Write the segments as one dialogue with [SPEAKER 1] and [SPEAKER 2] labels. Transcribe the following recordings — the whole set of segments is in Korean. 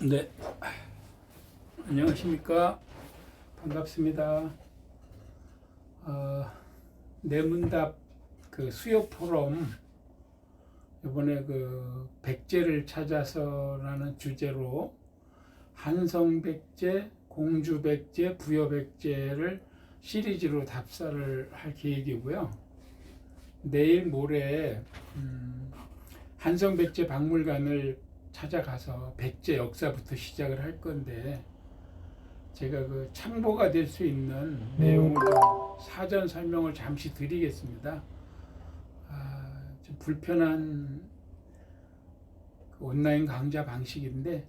[SPEAKER 1] 네, 안녕하십니까. 반갑습니다. 내문답 그 수요 포럼 이번에 그 백제를 찾아서라는 주제로 한성 백제, 공주 백제, 부여 백제를 시리즈로 답사를 할 계획이고요. 내일 모레 한성 백제 박물관을 찾아가서 백제 역사부터 시작을 할 건데, 제가 그 참고가 될 수 있는 내용을 좀 사전 설명을 잠시 드리겠습니다. 좀 불편한 그 온라인 강좌 방식인데,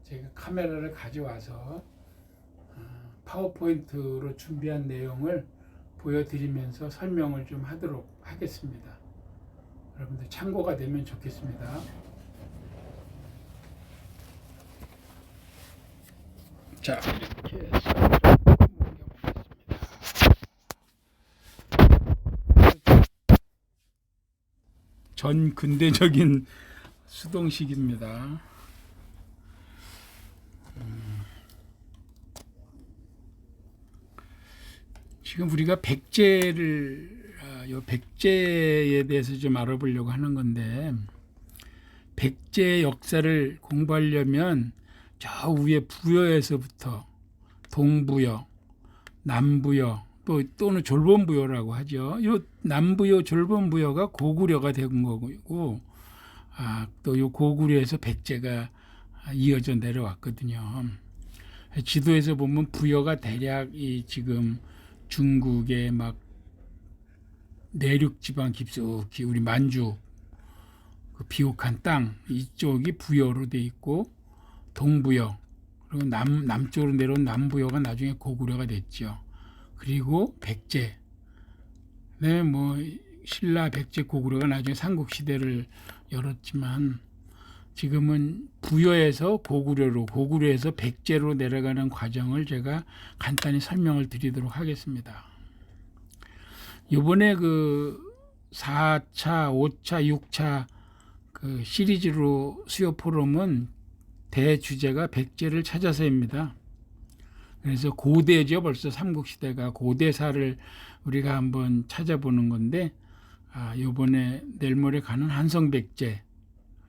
[SPEAKER 1] 제가 카메라를 가져와서 파워포인트로 준비한 내용을 보여드리면서 설명을 좀 하도록 하겠습니다. 여러분들 참고가 되면 좋겠습니다. 자, 이렇게 해서 전 근대적인 수동식입니다. 지금 우리가 백제에 대해서 좀 알아보려고 하는 건데, 백제 역사를 공부하려면 저 위에 부여에서부터 동부여, 남부여, 또는 졸본부여라고 하죠. 이 남부여, 졸본부여가 고구려가 된 거고, 또 이 고구려에서 백제가 이어져 내려왔거든요. 지도에서 보면 부여가 대략 이 지금 중국의 막 내륙 지방 깊숙이 우리 만주 그 비옥한 땅 이쪽이 부여로 돼 있고, 동부여, 그리고 남쪽으로 내려온 남부여가 나중에 고구려가 됐죠. 그리고 백제, 네, 뭐 신라, 백제, 고구려가 나중에 삼국시대를 열었지만, 지금은 부여에서 고구려로, 고구려에서 백제로 내려가는 과정을 제가 간단히 설명을 드리도록 하겠습니다. 이번에 그 4차, 5차, 6차 그 시리즈로 수요 포럼은 대주제가 백제를 찾아서입니다. 그래서 고대죠. 벌써 삼국시대가 고대사를 우리가 한번 찾아보는 건데, 요번에 내일 모레 가는 한성 백제,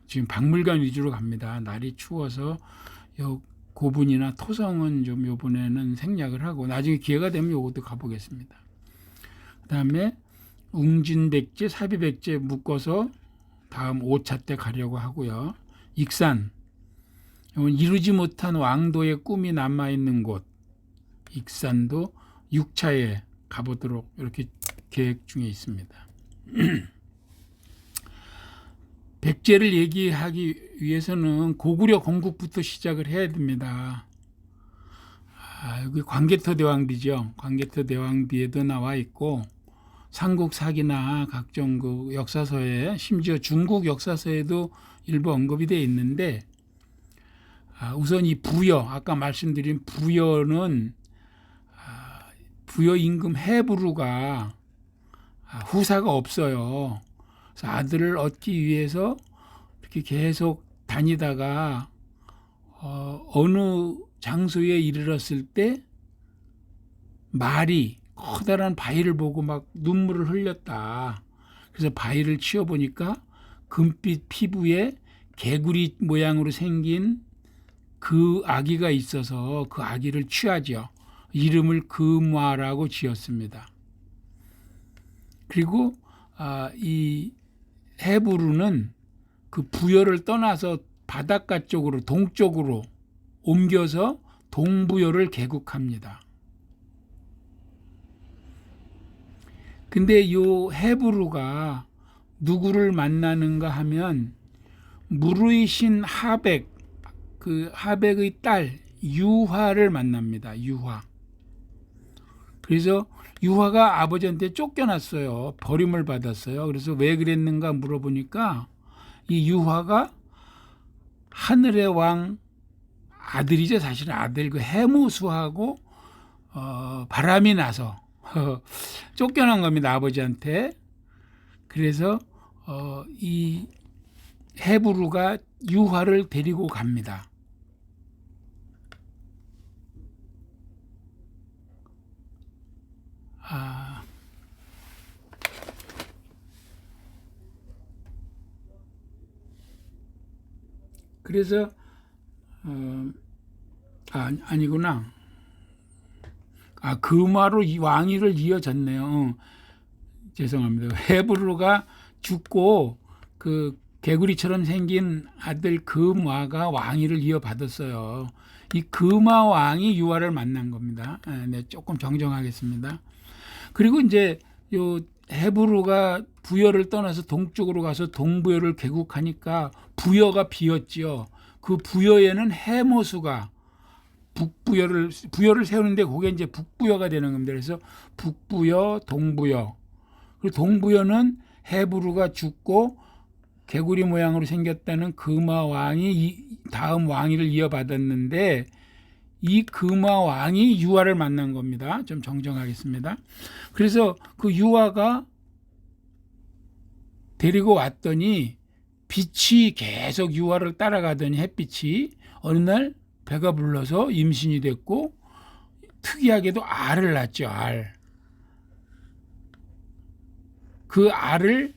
[SPEAKER 1] 지금 박물관 위주로 갑니다. 날이 추워서 요 고분이나 토성은 좀 요번에는 생략을 하고, 나중에 기회가 되면 요것도 가보겠습니다. 그 다음에 웅진백제, 사비백제 묶어서 다음 5차 때 가려고 하고요. 익산, 이루지 못한 왕도의 꿈이 남아있는 곳, 익산도 6차에 가보도록 이렇게 계획 중에 있습니다. 백제를 얘기하기 위해서는 고구려 건국부터 시작을 해야 됩니다. 여기 광개토 대왕비죠. 광개토 대왕비에도 나와 있고, 삼국사기나 각종 그 역사서에, 심지어 중국 역사서에도 일부 언급이 되어 있는데, 우선 이 부여, 아까 말씀드린 부여는 부여 임금 해부루가 후사가 없어요. 그래서 아들을 얻기 위해서 이렇게 계속 다니다가 어느 장소에 이르렀을 때 말이 커다란 바위를 보고 막 눈물을 흘렸다. 그래서 바위를 치워보니까 금빛 피부에 개구리 모양으로 생긴 그 아기가 있어서 그 아기를 취하죠. 이름을 금화라고 지었습니다. 그리고 이 해부루는 그 부여를 떠나서 바닷가 쪽으로, 동쪽으로 옮겨서 동부여를 개국합니다. 근데 이 해부루가 누구를 만나는가 하면 무르의 신 하백, 그 하백의 딸 유화를 만납니다. 유화. 그래서 유화가 아버지한테 쫓겨났어요. 버림을 받았어요. 그래서 왜 그랬는가 물어보니까 이 유화가 하늘의 왕 아들이죠. 사실은 아들 그 해무수하고 바람이 나서 쫓겨난 겁니다. 아버지한테. 그래서 이 헤브루가 유화를 데리고 갑니다. 그래서 아니구나. 그마로 이 왕위를 이어졌네요. 죄송합니다. 헤브루가 죽고 그 개구리처럼 생긴 아들 금화가 왕위를 이어받았어요. 이 금화 왕이 유아를 만난 겁니다. 네, 조금 정정하겠습니다. 그리고 이제 요 헤브루가 부여를 떠나서 동쪽으로 가서 동부여를 개국하니까 부여가 비었지요. 그 부여에는 해모수가 부여를 세우는데 그게 이제 북부여가 되는 겁니다. 그래서 북부여, 동부여. 그리고 동부여는 헤브루가 죽고 개구리 모양으로 생겼다는 금화 왕이 다음 왕위를 이어받았는데 이 금화 왕이 유아를 만난 겁니다. 좀 정정하겠습니다. 그래서 그 유아가 데리고 왔더니 빛이 계속 유아를 따라가더니 햇빛이 어느 날 배가 불러서 임신이 됐고 특이하게도 알을 낳았죠. 알. 그 알을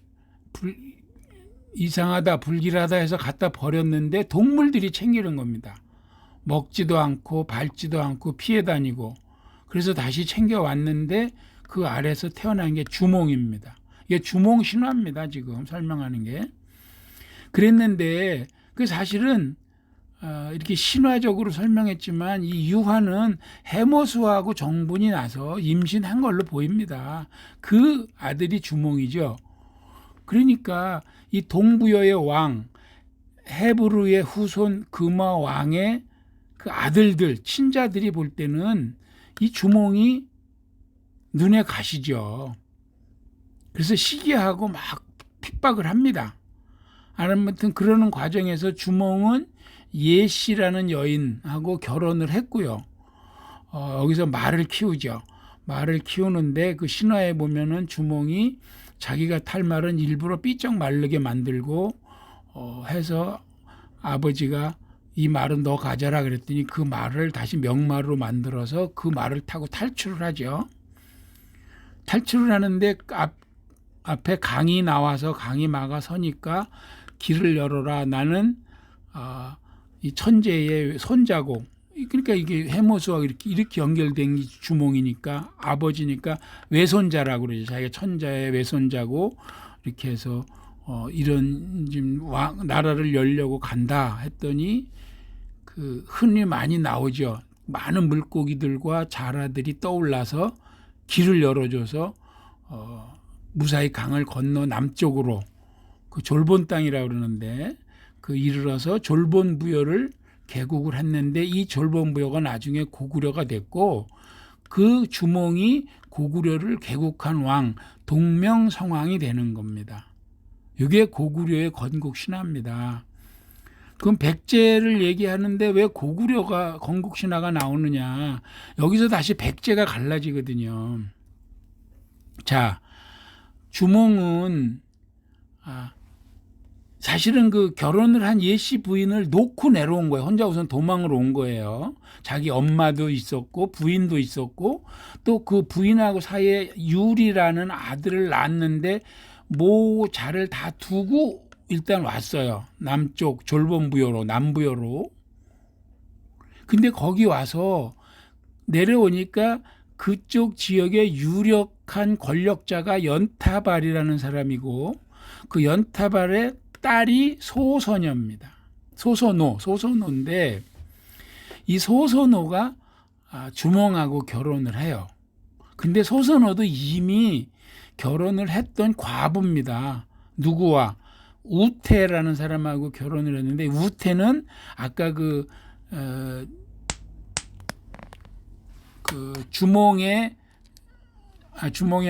[SPEAKER 1] 이상하다 불길하다 해서 갖다 버렸는데 동물들이 챙기는 겁니다. 먹지도 않고 밟지도 않고 피해 다니고 그래서 다시 챙겨왔는데 그 알에서 태어난 게 주몽입니다. 이게 주몽 신화입니다. 지금 설명하는 게. 그랬는데 그 사실은 이렇게 신화적으로 설명했지만 이 유화는 해모수하고 정분이 나서 임신한 걸로 보입니다. 그 아들이 주몽이죠. 그러니까 이 동부여의 왕 헤브루의 후손 금화 왕의 그 아들들 친자들이 볼 때는 이 주몽이 눈에 가시죠. 그래서 시기하고 막 핍박을 합니다. 아무튼 그러는 과정에서 주몽은 예씨라는 여인하고 결혼을 했고요. 여기서 말을 키우죠. 말을 키우는데 그 신화에 보면은 주몽이 자기가 탈 말은 일부러 삐쩍 마르게 만들고 해서 아버지가 이 말은 너 가져라 그랬더니 그 말을 다시 명말로 만들어서 그 말을 타고 탈출을 하죠. 탈출을 하는데 앞에 강이 나와서 강이 막아 서니까 길을 열어라. 나는 이 천재의 손자고. 그러니까 이게 해모수와 이렇게 연결된 게 주몽이니까 아버지니까 외손자라고 그러죠. 자기가 천자의 외손자고 이렇게 해서 이런 지금 나라를 열려고 간다 했더니 그 흔히 많이 나오죠. 많은 물고기들과 자라들이 떠올라서 길을 열어줘서 무사히 강을 건너 남쪽으로 그 졸본 땅이라고 그러는데 그 이르러서 졸본 부여를 개국을 했는데 이 졸본 부여가 나중에 고구려가 됐고 그 주몽이 고구려를 개국한 왕 동명성왕이 되는 겁니다. 이게 고구려의 건국 신화입니다. 그럼 백제를 얘기하는데 왜 고구려가 건국 신화가 나오느냐? 여기서 다시 백제가 갈라지거든요. 자, 주몽은 사실은 그 결혼을 한 예씨 부인을 놓고 내려온 거예요. 혼자 우선 도망을 온 거예요. 자기 엄마도 있었고 부인도 있었고 또 그 부인하고 사이에 유리라는 아들을 낳았는데 모자를 다 두고 일단 왔어요. 남쪽 졸본부여로 남부여로. 근데 거기 와서 내려오니까 그쪽 지역의 유력한 권력자가 연타발이라는 사람이고 그 연타발의 딸이 소소녀입니다. 소소노인데 이 소소노가 주몽하고 결혼을 해요. 근데 소소노도 이미 결혼을 했던 과부입니다. 누구와? 우태라는 사람하고 결혼을 했는데 우태는 아까 그 주몽이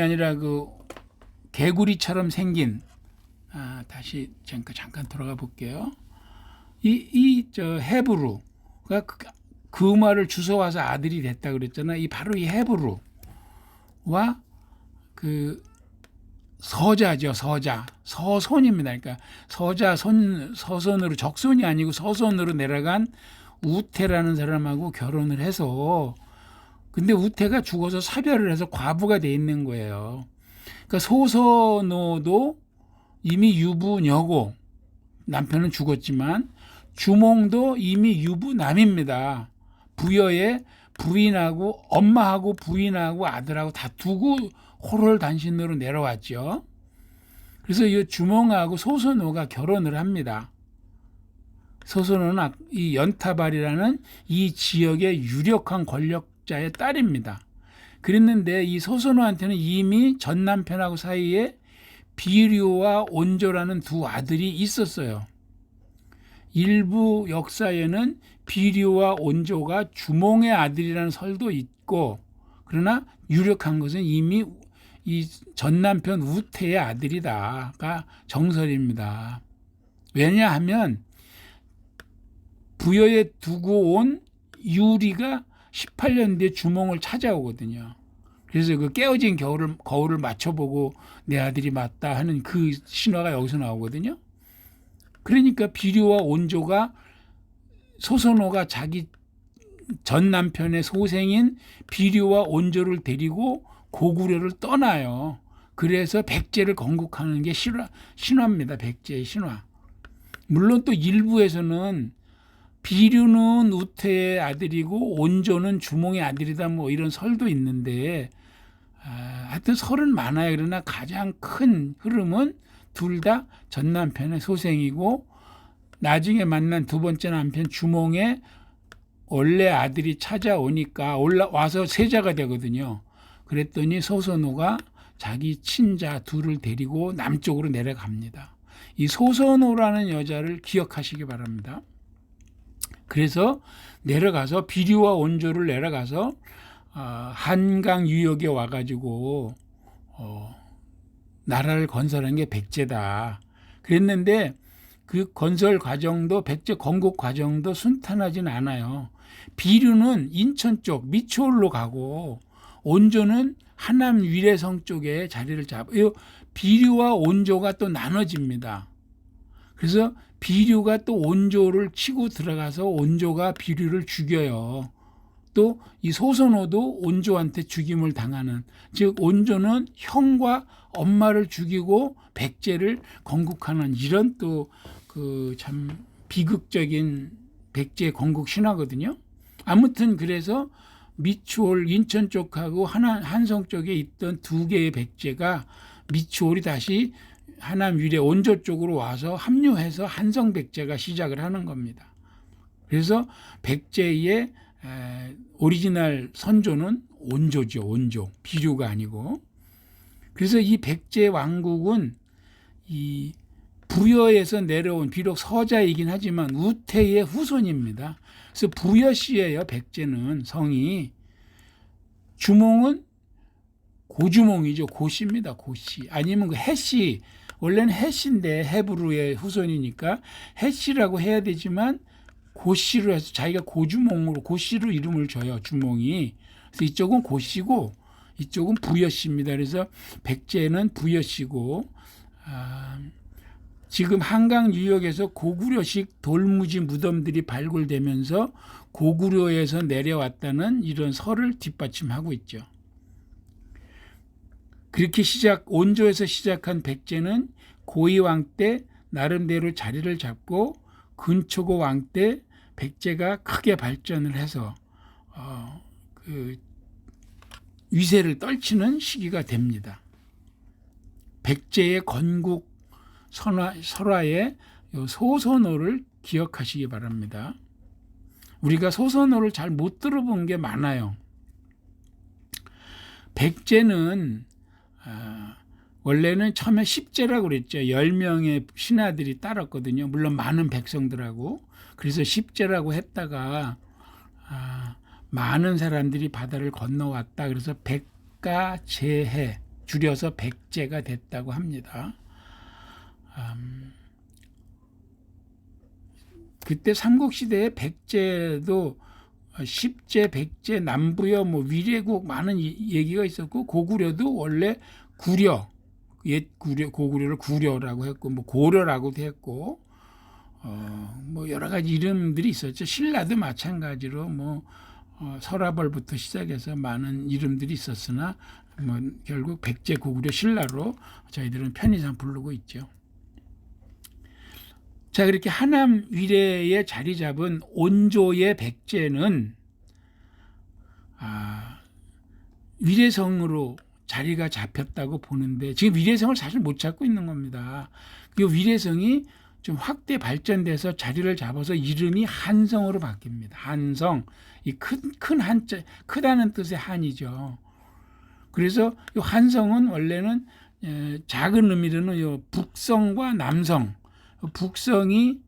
[SPEAKER 1] 아니라 그 개구리처럼 생긴 다시 잠깐 돌아가 볼게요. 저 헤브루가 그 말을 주워와서 아들이 됐다 그랬잖아. 바로 이 헤브루와 그 서자죠. 서손입니다. 그러니까 서손으로 적손이 아니고 서손으로 내려간 우태라는 사람하고 결혼을 해서, 근데 우태가 죽어서 사별을 해서 과부가 돼 있는 거예요. 그러니까 소선호도 이미 유부녀고 남편은 죽었지만 주몽도 이미 유부남입니다. 부여에 부인하고 엄마하고 부인하고 아들하고 다 두고 호롤단신으로 내려왔죠. 그래서 이 주몽하고 소선호가 결혼을 합니다. 소선호는 이 연타발이라는 이 지역의 유력한 권력자의 딸입니다. 그랬는데 이 소선호한테는 이미 전 남편하고 사이에 비류와 온조라는 두 아들이 있었어요. 일부 역사에는 비류와 온조가 주몽의 아들이라는 설도 있고, 그러나 유력한 것은 이미 이 전 남편 우태의 아들이다가 정설입니다. 왜냐하면 부여에 두고 온 유리가 18년 뒤에 주몽을 찾아오거든요. 그래서 그 깨어진 거울을 맞춰보고 내 아들이 맞다 하는 그 신화가 여기서 나오거든요. 그러니까 비류와 온조가 소선호가 자기 전 남편의 소생인 비류와 온조를 데리고 고구려를 떠나요. 그래서 백제를 건국하는 게 신화입니다. 백제의 신화. 물론 또 일부에서는 비류는 우태의 아들이고 온조는 주몽의 아들이다 뭐 이런 설도 있는데, 하여튼 설은 많아요. 그러나 가장 큰 흐름은 둘 다 전 남편의 소생이고 나중에 만난 두 번째 남편 주몽의 원래 아들이 찾아오니까 와서 세자가 되거든요. 그랬더니 소선호가 자기 친자 둘을 데리고 남쪽으로 내려갑니다. 이 소선호라는 여자를 기억하시기 바랍니다. 그래서 내려가서 비류와 온조를 내려가서 한강 유역에 와가지고 나라를 건설한 게 백제다. 그랬는데 그 건설 과정도 백제 건국 과정도 순탄하진 않아요. 비류는 인천 쪽 미추홀로 가고 온조는 하남 위례성 쪽에 자리를 잡아요. 비류와 온조가 또 나눠집니다. 그래서 비류가 또 온조를 치고 들어가서 온조가 비류를 죽여요. 또 이 소선호도 온조한테 죽임을 당하는, 즉 온조는 형과 엄마를 죽이고 백제를 건국하는 이런 또 그 참 비극적인 백제 건국 신화거든요. 아무튼 그래서 미추홀 인천 쪽하고 한성 쪽에 있던 두 개의 백제가 미추홀이 다시 하남 위례 온조 쪽으로 와서 합류해서 한성 백제가 시작을 하는 겁니다. 그래서 백제의 오리지널 선조는 온조죠. 온조. 비류가 아니고. 그래서 이 백제 왕국은 이 부여에서 내려온, 비록 서자이긴 하지만 우태의 후손입니다. 그래서 부여씨예요. 백제는 성이. 주몽은 고주몽이죠. 고씨입니다. 고씨. 아니면 그 해씨. 원래는 해씨인데 헤브루의 후손이니까 해씨라고 해야 되지만 고씨로 해서 자기가 고주몽으로 고씨로 이름을 줘요. 주몽이. 그래서 이쪽은 고씨고 이쪽은 부여씨입니다. 그래서 백제는 부여씨고, 지금 한강 유역에서 고구려식 돌무지 무덤들이 발굴되면서 고구려에서 내려왔다는 이런 설을 뒷받침하고 있죠. 그렇게 온조에서 시작한 백제는 고이왕 때 나름대로 자리를 잡고 근초고 왕 때 백제가 크게 발전을 해서 그 위세를 떨치는 시기가 됩니다. 백제의 건국 설화의 소선호를 기억하시기 바랍니다. 우리가 소선호를 잘 못 들어본 게 많아요. 백제는 원래는 처음에 10제라고 그랬죠. 10명의 신하들이 따랐거든요. 물론 많은 백성들하고. 그래서 10제라고 했다가 많은 사람들이 바다를 건너왔다. 그래서 백가제해, 줄여서 백제가 됐다고 합니다. 그때 삼국시대에 백제도 10제, 백제, 남부여, 뭐 위례국 많은 얘기가 있었고, 고구려도 원래 구려, 옛 고구려를 구려라고 했고 뭐 고려라고도 했고 뭐 여러 가지 이름들이 있었죠. 신라도 마찬가지로 뭐 서라벌부터 시작해서 많은 이름들이 있었으나 뭐 결국 백제 고구려 신라로 저희들은 편의상 부르고 있죠. 자, 그렇게 하남 위례에 자리 잡은 온조의 백제는 위례성으로 자리가 잡혔다고 보는데 지금 위례성을 사실 못 찾고 있는 겁니다. 이 위례성이 좀 확대 발전돼서 자리를 잡아서 이름이 한성으로 바뀝니다. 한성, 이 큰 한자, 크다는 뜻의 한이죠. 그래서 이 한성은 원래는 작은 의미로는 이 북성과 남성, 북성이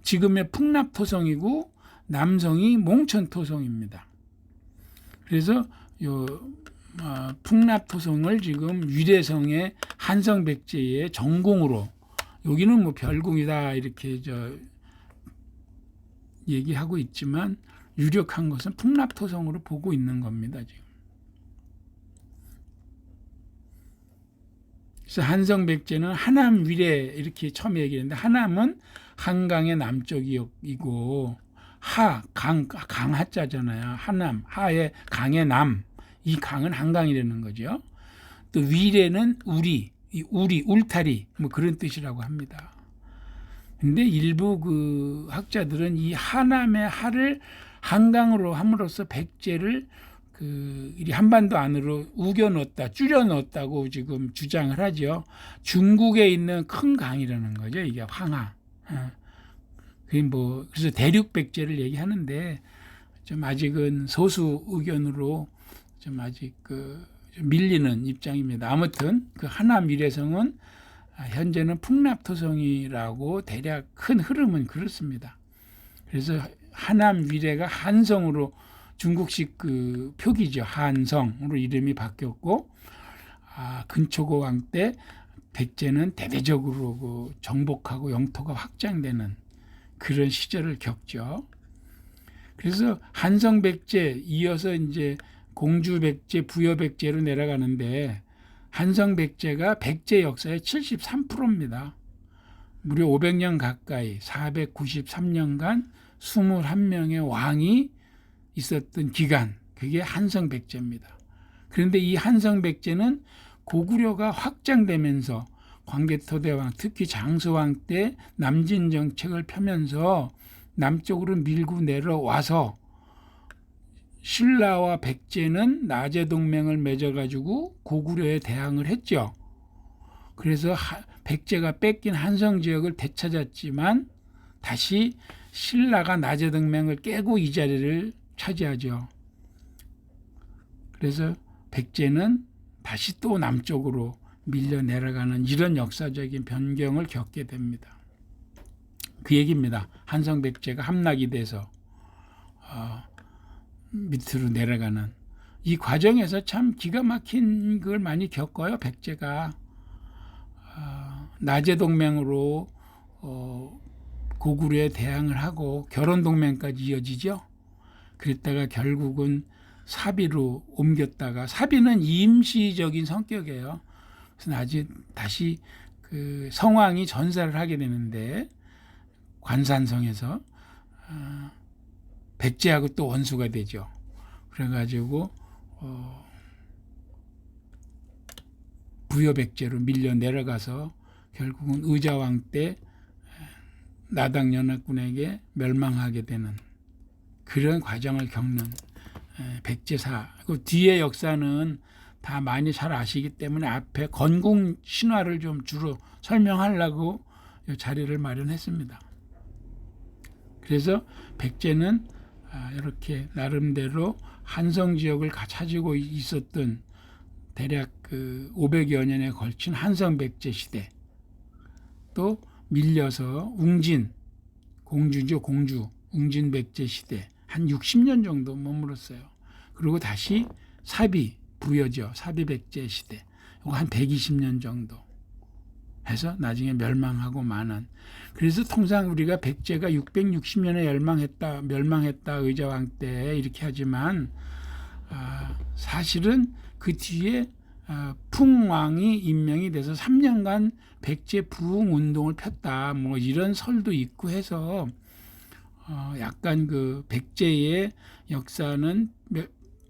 [SPEAKER 1] 지금의 풍납토성이고 남성이 몽천토성입니다. 그래서 요 풍납토성을 지금 위례성의 한성백제의 전공으로 여기는 뭐 별궁이다 이렇게 얘기하고 있지만 유력한 것은 풍납토성으로 보고 있는 겁니다. 지금. 그래서 한성백제는 하남 위례 이렇게 처음 얘기했는데 하남은 한강의 남쪽이고 강하자잖아요. 하남, 하의 강의 남, 이 강은 한강이라는 거죠. 또 위례는 우리, 울타리 뭐 그런 뜻이라고 합니다. 근데 일부 그 학자들은 이 하남의 하를 한강으로 함으로써 백제를 이 한반도 안으로 우겨 넣었다, 줄여 넣었다고 지금 주장을 하죠. 중국에 있는 큰 강이라는 거죠. 이게 황하. 그래서 대륙 백제를 얘기하는데 좀 아직은 소수 의견으로 좀 아직 좀 밀리는 입장입니다. 아무튼 그 하남 위례성은 현재는 풍납토성이라고 대략 큰 흐름은 그렇습니다. 그래서 하남 위례가 한성으로 중국식 그 표기죠. 한성으로 이름이 바뀌었고 근초고 왕 때 백제는 대대적으로 그 정복하고 영토가 확장되는 그런 시절을 겪죠. 그래서 한성 백제 이어서 이제 공주 백제, 부여 백제로 내려가는데 한성 백제가 백제 역사의 73%입니다. 무려 500년 가까이 493년간 21명의 왕이 있었던 기간, 그게 한성 백제입니다. 그런데 이 한성 백제는 고구려가 확장되면서 광개토대왕, 특히 장수왕 때 남진 정책을 펴면서 남쪽으로 밀고 내려와서 신라와 백제는 나제 동맹을 맺어가지고 고구려에 대항을 했죠. 그래서 백제가 뺏긴 한성 지역을 되찾았지만 다시 신라가 나제 동맹을 깨고 이 자리를 차지하죠. 그래서 백제는 다시 또 남쪽으로 밀려 내려가는 이런 역사적인 변경을 겪게 됩니다. 그 얘기입니다. 한성 백제가 함락이 돼서 밑으로 내려가는 이 과정에서 참 기가 막힌 걸 많이 겪어요. 백제가 나제 동맹으로 고구려에 대항을 하고 결혼 동맹까지 이어지죠. 그랬다가 결국은 사비로 옮겼다가 사비는 임시적인 성격이에요. 그래서 다시 그 성왕이 전사를 하게 되는데 관산성에서 백제하고 또 원수가 되죠. 그래가지고 부여 백제로 밀려 내려가서 결국은 의자왕 때 나당 연합군에게 멸망하게 되는 그런 과정을 겪는 백제사. 그 뒤의 역사는 다 많이 잘 아시기 때문에 앞에 건국 신화를 좀 주로 설명하려고 이 자리를 마련했습니다. 그래서 백제는 이렇게 나름대로 한성 지역을 차지고 있었던 대략 그 500여 년에 걸친 한성 백제 시대, 또 밀려서 웅진 공주죠, 공주 웅진 백제 시대 한 60년 정도 머물렀어요. 그리고 다시 사비 부여죠, 사비 백제 시대 이거 한 120년 정도 해서 나중에 멸망하고 만한. 그래서 통상 우리가 백제가 660년에 멸망했다 의자왕 때 이렇게 하지만 사실은 그 뒤에 풍왕이 임명이 돼서 3년간 백제 부흥 운동을 폈다. 뭐 이런 설도 있고 해서 약간 그 백제의 역사는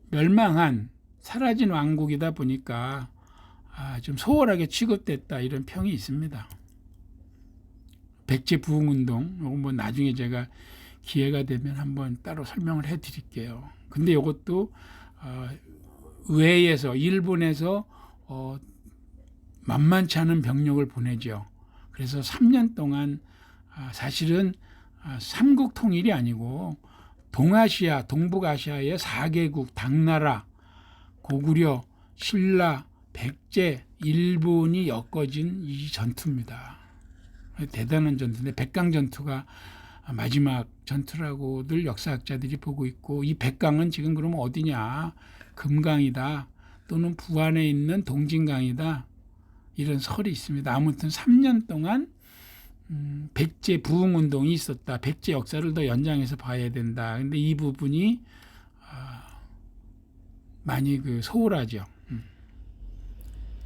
[SPEAKER 1] 멸망한 사라진 왕국이다 보니까 좀 소홀하게 취급됐다 이런 평이 있습니다. 백제 부흥 운동 이거 뭐 나중에 제가 기회가 되면 한번 따로 설명을 해드릴게요. 근데 이것도 외에서 일본에서 만만치 않은 병력을 보내죠. 그래서 3년 동안 사실은 삼국 통일이 아니고 동아시아, 동북아시아의 4개국, 당나라, 고구려, 신라, 백제, 일본이 엮어진 이 전투입니다. 대단한 전투인데 백강전투가 마지막 전투라고들 역사학자들이 보고 있고 이 백강은 지금 그러면 어디냐? 금강이다 또는 부안에 있는 동진강이다 이런 설이 있습니다. 아무튼 3년 동안 백제 부흥운동이 있었다. 백제 역사를 더 연장해서 봐야 된다. 근데 이 부분이 많이 소홀하죠.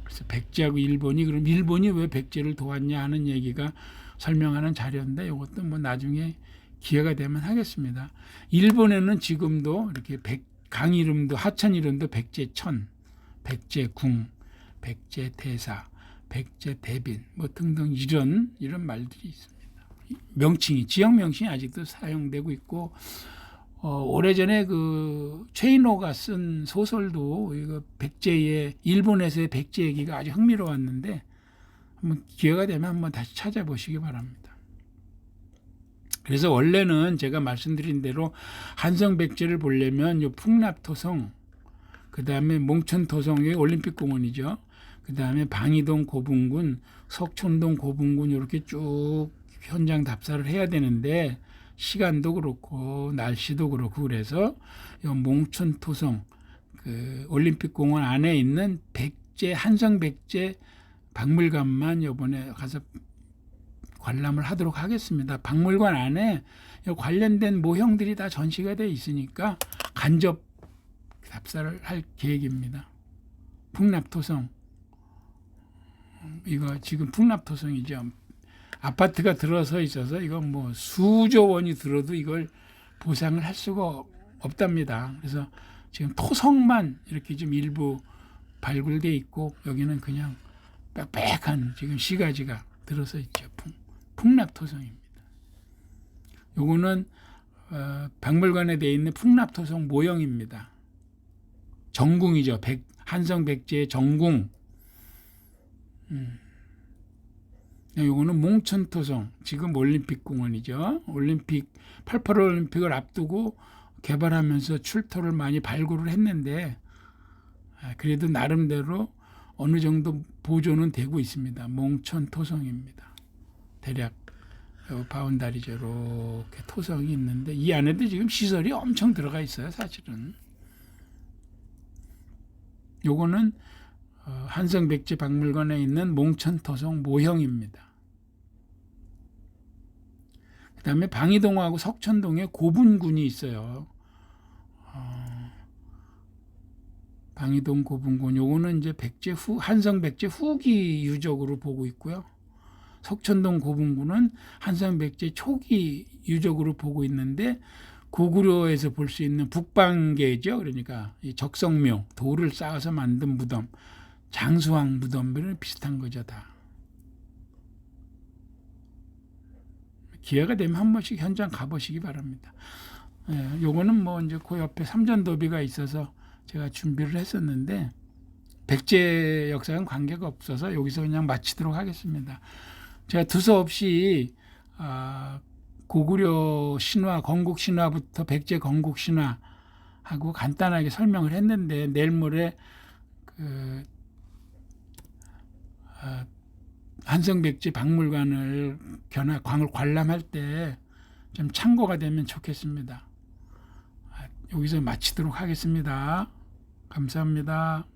[SPEAKER 1] 그래서 백제하고 일본이 그럼 일본이 왜 백제를 도왔냐 하는 얘기가 설명하는 자료인데 이것도 뭐 나중에 기회가 되면 하겠습니다. 일본에는 지금도 이렇게 강 이름도 하천 이름도 백제천, 백제궁, 백제대사, 백제대빈 뭐 등등 이런 말들이 있습니다. 명칭이 지역 명칭이 아직도 사용되고 있고 오래전에 그 최인호가 쓴 소설도 이거 백제의 일본에서의 백제 얘기가 아주 흥미로웠는데 한번 기회가 되면 한번 다시 찾아보시기 바랍니다. 그래서 원래는 제가 말씀드린 대로 한성백제를 보려면 요 풍납토성, 그 다음에 몽천토성이 올림픽공원이죠. 그 다음에 방이동 고분군, 석촌동 고분군 이렇게 쭉 현장 답사를 해야 되는데 시간도 그렇고 날씨도 그렇고 그래서 요 몽천토성 그 올림픽공원 안에 있는 백제 한성백제 박물관만 이번에 가서 관람을 하도록 하겠습니다. 박물관 안에 관련된 모형들이 다 전시가 되어 있으니까 간접 답사를 할 계획입니다. 풍납토성 이거 지금 풍납토성이죠. 아파트가 들어서 있어서 이건 뭐 수조 원이 들어도 이걸 보상을 할 수가 없답니다. 그래서 지금 토성만 이렇게 좀 일부 발굴돼 있고 여기는 그냥 빽빽한 지금 시가지가 들어서 있죠. 풍납토성입니다. 요거는 박물관에 되어 있는 풍납토성 모형입니다. 정궁이죠. 한성백제의 정궁. 요거는 몽천토성. 지금 올림픽공원이죠. 88 올림픽을 앞두고 개발하면서 출토를 많이 발굴을 했는데 그래도 나름대로 어느 정도 보존은 되고 있습니다. 몽천토성입니다. 대략 바운다리죠. 이렇게 토성이 있는데 이 안에도 지금 시설이 엄청 들어가 있어요. 사실은. 요거는 한성백제 박물관에 있는 몽천토성 모형입니다. 그 다음에 방이동하고 석천동에 고분군이 있어요. 방이동 고분군 요거는 이제 한성백제 후기 유적으로 보고 있고요. 석천동 고분군은 한성백제 초기 유적으로 보고 있는데 고구려에서 볼 수 있는 북방계죠. 그러니까 이 적성묘, 돌을 쌓아서 만든 무덤, 장수왕 무덤이랑 비슷한 거죠. 다. 기회가 되면 한 번씩 현장 가보시기 바랍니다. 요거는 뭐 이제 그 옆에 삼전도비가 있어서 제가 준비를 했었는데 백제 역사는 관계가 없어서 여기서 그냥 마치도록 하겠습니다. 제가 두서없이 고구려 신화, 건국 신화부터 백제 건국 신화하고 간단하게 설명을 했는데 내일 모레 한성백제 박물관을 관람할 때 좀 참고가 되면 좋겠습니다. 여기서 마치도록 하겠습니다. 감사합니다.